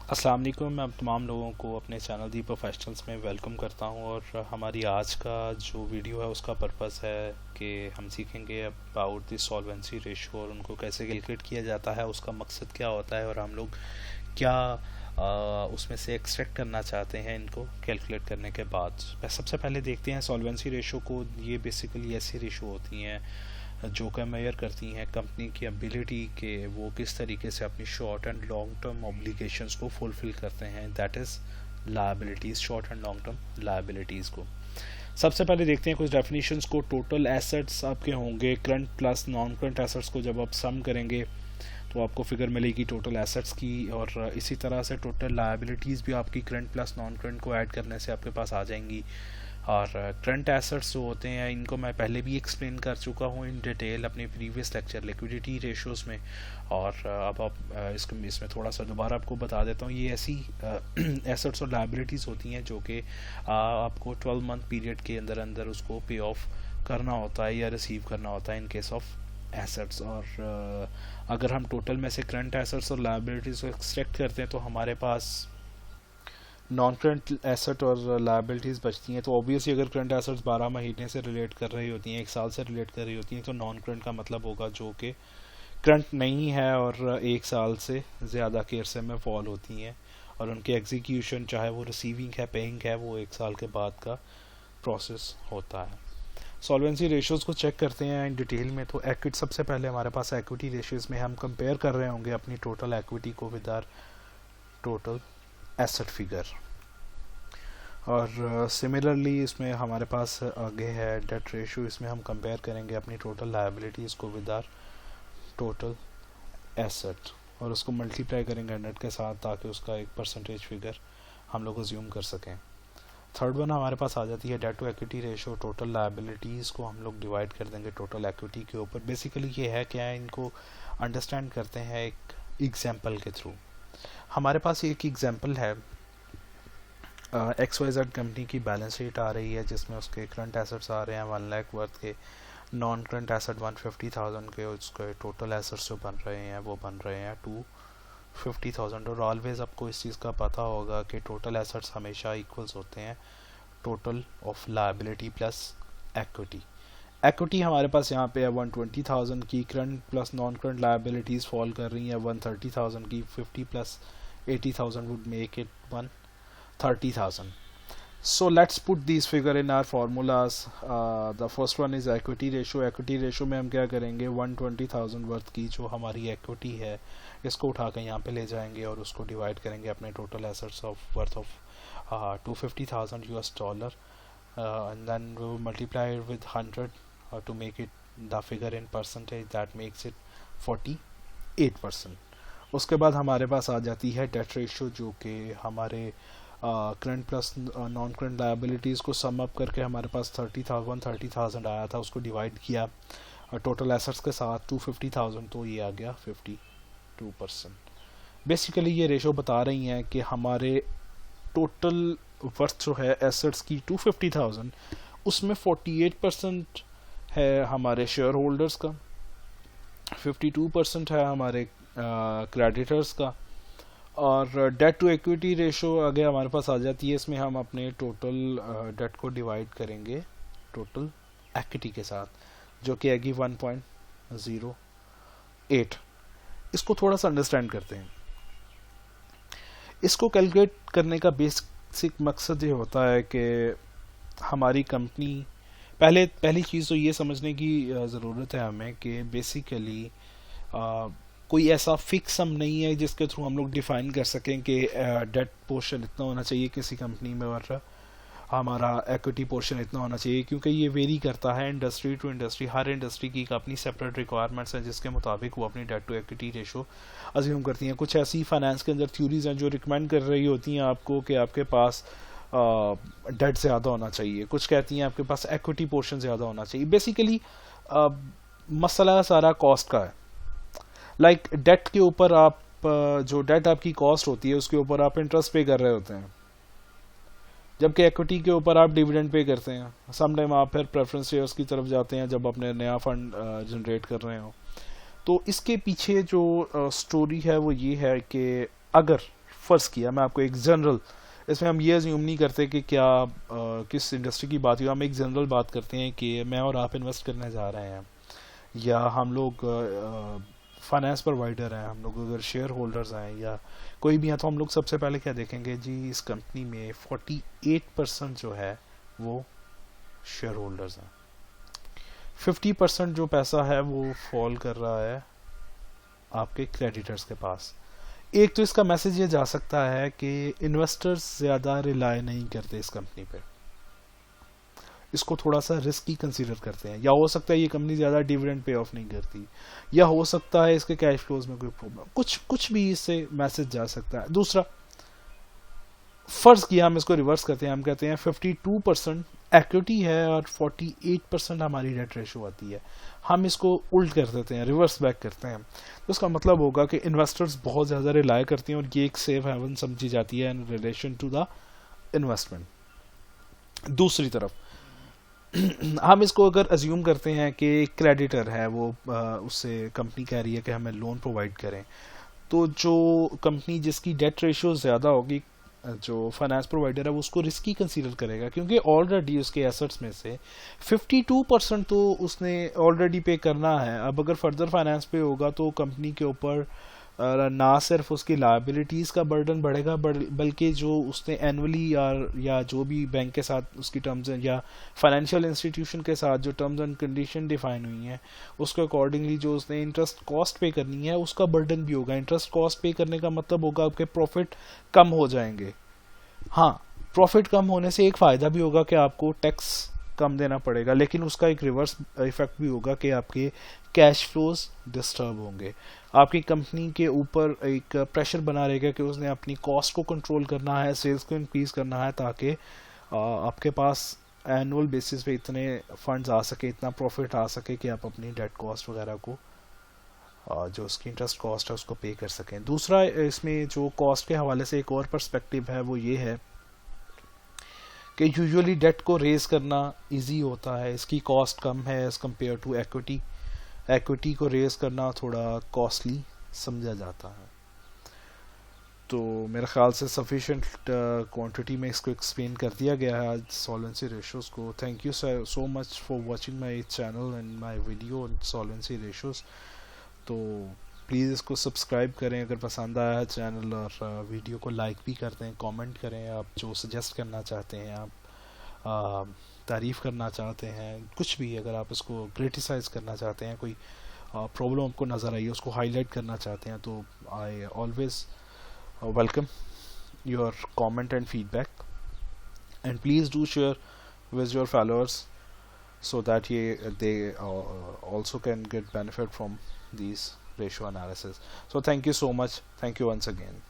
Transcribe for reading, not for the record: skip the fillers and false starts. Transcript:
अस्सलाम वालेकुम। मैं आप तमाम लोगों को अपने चैनल दी प्रोफेशनल्स में वेलकम करता हूं और हमारी आज का जो वीडियो है उसका पर्पस है कि हम सीखेंगे अबाउट द सॉल्वेंसी रेशो और उनको कैसे कैलकुलेट किया जाता है, उसका मकसद क्या होता है और हम लोग क्या उसमें से एक्सट्रैक्ट करना चाहते हैं इनको कैलकुलेट करने के बाद। सबसे पहले देखते हैं सॉल्वेंसी रेशो को। ये बेसिकली ऐसी रेशो होती हैं जो कि मेजर करती हैं कंपनी की एबिलिटी के वो किस तरीके से अपनी short and long term obligations को फुलफिल करते हैं, that is liabilities, short and long term liabilities को। सबसे पहले देखते हैं कुछ डेफिनेशंस को। टोटल एसेट्स आपके होंगे current plus non current assets को जब आप सम करेंगे तो आपको फिगर मिलेगी टोटल एसेट्स की, और इसी तरह से टोटल लायबिलिटीज़ भी आपकी करंट प्लस नॉन करंट को ऐड करने से आपके पास आ जाएंगी। और करंट एसेट्स जो होते हैं इनको मैं पहले भी एक्सप्लेन कर चुका हूँ इन डिटेल अपने प्रीवियस लेक्चर लिक्विडिटी रेशोज़ में, और अब आप इसमें थोड़ा सा दोबारा आपको बता देता हूँ। ये ऐसी एसेट्स और लायबिलिटीज़ होती हैं जो कि आपको 12 मंथ पीरियड के अंदर अंदर उसको पे ऑफ करना होता है या रिसीव करना होता है इन केस ऑफ एसेट्स। और अगर हम टोटल में से करंट एसेट्स और लायबिलिटीज़ को एक्सट्रैक्ट करते हैं तो हमारे पास नॉन करंट एसेट और लायबिलिटीज़ बचती हैं। तो ऑब्वियसली अगर करंट एसेट्स 12 महीने से रिलेट कर रही होती हैं, 1 साल से रिलेट कर रही होती हैं, तो नॉन करंट का मतलब होगा जो कि करंट नहीं है और 1 साल से ज़्यादा के अरसे में फॉल होती हैं, और उनके एग्जीक्यूशन चाहे वो रिसीविंग है पेइंग है वो 1 साल के बाद का प्रोसेस होता है। सॉल्वेंसी रेशियोज़ को चेक करते हैं इन डिटेल में। तो एक्विटी सबसे पहले हमारे पास एक्विटी रेशियोज़ में हम कंपेयर कर रहे होंगे अपनी टोटल एक्विटी को with our total asset figure, और सिमिलरली इसमें हमारे पास आगे है डेट रेशियो। इसमें हम कंपेयर करेंगे अपनी टोटल लायबिलिटीज़ को विद आवर टोटल एसेट और उसको मल्टीप्लाई करेंगे 100 के साथ ताकि उसका एक परसेंटेज फिगर हम लोग अज्यूम कर सकें। थर्ड वन हमारे पास आ जाती है debt to equity ratio. Total liabilities को हम लोग डिवाइड कर देंगे टोटल एक्विटी के ऊपर। बेसिकली ये है क्या है, इनको अंडरस्टैंड करते हैं एक एग्जाम्पल के थ्रू। हमारे पास एक एग्जाम्पल है, XYZ कंपनी की बैलेंस शीट आ रही है जिसमें उसके करंट एसेट्स आ रहे हैं 1 लाख वर्थ के, नॉन करंट एसेट 150,000 के, उसके टोटल एसेट्स जो बन रहे हैं वो बन रहे हैं 250,000। और ऑलवेज आपको इस चीज़ का पता होगा कि टोटल एसेट्स हमेशा इक्वल्स होते हैं total of liability plus equity. Equity हमारे पास यहाँ पे है 120,000 की, current plus non current liabilities fall कर रही हैं 130,000 की, 50 plus 80,000 would make it 130,000. So let's put these figure in our formulas. The first one is equity ratio. Equity ratio में हम क्या करेंगे 120,000 वर्थ की जो हमारी equity है इसको उठा कर यहाँ पे ले जाएंगे और उसको डिवाइड करेंगे अपने total assets of worth of 250,000 US dollar, and then we will multiply it with 100 to make it the figure in percentage, that makes it 48%. उसके बाद हमारे पास आ जाती है डेट रेशियो जो कि हमारे current plus non current liabilities को सम अप करके हमारे पास 130,000 आया था, उसको डिवाइड किया टोटल एसेट्स के साथ 250,000 तो ये आ गया 52%। बेसिकली ये रेशो बता रही हैं कि हमारे टोटल वर्थ जो है एसेट्स की 250,000 उसमें 48% है हमारे शेयर होल्डर्स का, 52% है हमारे क्रेडिटर्स का, और डेट टू इक्विटी रेशो आगे हमारे पास आ जाती है। इसमें हम अपने टोटल डेट को डिवाइड करेंगे टोटल इक्विटी के साथ जो कि आएगी 1.08। इसको थोड़ा सा अंडरस्टैंड करते हैं। इसको कैलकुलेट करने का बेसिक मकसद ये होता है कि हमारी कंपनी पहली चीज़ तो ये समझने की ज़रूरत है हमें कि बेसिकली कोई ऐसा फिक्स सम नहीं है जिसके थ्रू हम लोग डिफाइन कर सकें कि डेट पोर्शन इतना होना चाहिए किसी कंपनी में और हमारा इक्विटी पोर्शन इतना होना चाहिए, क्योंकि ये वेरी करता है इंडस्ट्री टू इंडस्ट्री। हर इंडस्ट्री की अपनी सेपरेट रिक्वायरमेंट्स हैं जिसके मुताबिक वो अपनी debt to equity ratio assume करती हैं। कुछ ऐसी फाइनेंस के अंदर थ्योरीज हैं जो रिकमेंड कर रही होती हैं आपको कि आपके पास डेट ज़्यादा होना चाहिए, कुछ कहती हैं आपके पास इक्विटी पोर्शन ज़्यादा होना चाहिए। बेसिकली मसला सारा कॉस्ट का है। लाइक डेट के ऊपर आप जो डेट आपकी कॉस्ट होती है उसके ऊपर आप इंटरेस्ट पे कर रहे होते हैं, जबकि इक्विटी के ऊपर आप डिविडेंड पे करते हैं। सम टाइम आप फिर प्रेफरेंस शेयर्स की तरफ जाते हैं जब अपने नया फंड जनरेट कर रहे हो। तो इसके पीछे जो स्टोरी है वो ये है कि अगर फ़र्ज़ किया, मैं आपको एक जनरल, इसमें हम ये अज्यूम नहीं करते कि क्या किस इंडस्ट्री की बात हुई, हम एक जनरल बात करते हैं कि मैं और आप इन्वेस्ट करने जा रहे हैं, या हम लोग फाइनेंस प्रोवाइडर हैं, हम लोग अगर शेयर होल्डर्स हैं या कोई भी हैं, तो हम लोग सबसे पहले क्या देखेंगे जी, इस कंपनी में 48% जो है वो शेयर होल्डर्स हैं, 50% जो पैसा है वो फॉल कर रहा है आपके क्रेडिटर्स के पास। एक तो इसका मैसेज ये जा सकता है कि इन्वेस्टर्स ज़्यादा रिलाय नहीं करते इस कंपनी पे, इसको थोड़ा सा रिस्की कंसीडर करते हैं, या हो सकता है ये कंपनी ज़्यादा डिविडेंड पे ऑफ नहीं करती, या हो सकता है इसके कैश फ्लोज में कोई प्रॉब्लम, कुछ भी इससे मैसेज जा सकता है। दूसरा, फर्ज किया हम इसको रिवर्स करते हैं, हम कहते हैं 52% एक्विटी है और 48% हमारी डेट रेशो आती है, हम इसको उल्ट कर देते हैं, रिवर्स बैक करते हैं, तो इसका मतलब होगा कि इन्वेस्टर्स बहुत ज़्यादा रिलाय करते हैं और ये एक सेफ हेवन समझी जाती है in relation to the investment. दूसरी तरफ हम इसको अगर अज्यूम करते हैं कि क्रेडिटर है वो उससे कंपनी कह रही है कि हमें लोन प्रोवाइड करें, तो जो कंपनी जिसकी डेट रेशियो ज़्यादा होगी, जो फाइनेंस प्रोवाइडर है वो उसको रिस्की कंसीडर करेगा, क्योंकि ऑलरेडी उसके एसेट्स में से 52% तो उसने ऑलरेडी पे करना है। अब अगर फर्दर फाइनेंस पे होगा तो कंपनी के ऊपर ना सिर्फ उसकी लायबिलिटीज़ का बर्डन बढ़ेगा, बल्कि जो उसने एनुअली या जो भी बैंक के साथ उसकी टर्म्स या फाइनेंशियल इंस्टीट्यूशन के साथ जो टर्म्स एंड कंडीशन डिफाइन हुई हैं उसके अकॉर्डिंगली जो उसने इंटरेस्ट कॉस्ट पे करनी है उसका बर्डन भी होगा। इंटरेस्ट कॉस्ट पे करने का मतलब होगा आपके प्रॉफिट कम हो जाएंगे। हाँ, प्रॉफिट कम होने से एक फ़ायदा भी होगा कि आपको टैक्स कम देना पड़ेगा, लेकिन उसका एक रिवर्स इफेक्ट भी होगा कि आपके कैश फ्लोज डिस्टर्ब होंगे, आपकी कंपनी के ऊपर एक प्रेशर बना रहेगा कि उसने अपनी कॉस्ट को कंट्रोल करना है, सेल्स को इंक्रीज करना है, ताकि आपके पास एनुअल बेसिस पे इतने फंड्स आ सके, इतना प्रॉफिट आ सके कि आप अपनी डेट कॉस्ट वगैरह को जो उसकी इंटरेस्ट कॉस्ट है उसको पे कर सकें। दूसरा, इसमें जो कॉस्ट के हवाले से एक और पर्सपेक्टिव है वो ये है कि यूजुअली डेट को रेज करना इजी होता है, इसकी कॉस्ट कम है as compared to equity, equity को रेज करना थोड़ा कॉस्टली समझा जाता है। तो मेरे ख्याल से सफिशेंट क्वांटिटी में इसको एक्सप्लेन कर दिया गया है आज सॉल्वेंसी रेशियोज को। Thank you so much for watching my channel and my video on solvency ratios. तो प्लीज़ इसको सब्सक्राइब करें अगर पसंद आया है चैनल, और वीडियो को लाइक भी कर दें, कमेंट करें, आप जो सजेस्ट करना चाहते हैं, आप तारीफ़ करना चाहते हैं, कुछ भी, अगर आप इसको क्रिटिसाइज़ करना चाहते हैं, कोई प्रॉब्लम आपको नज़र आई है उसको हाईलाइट करना चाहते हैं, तो I always welcome your comment and feedback, and please do share with your followers so that they also can get benefit from these ratio analysis. So thank you so much, thank you once again.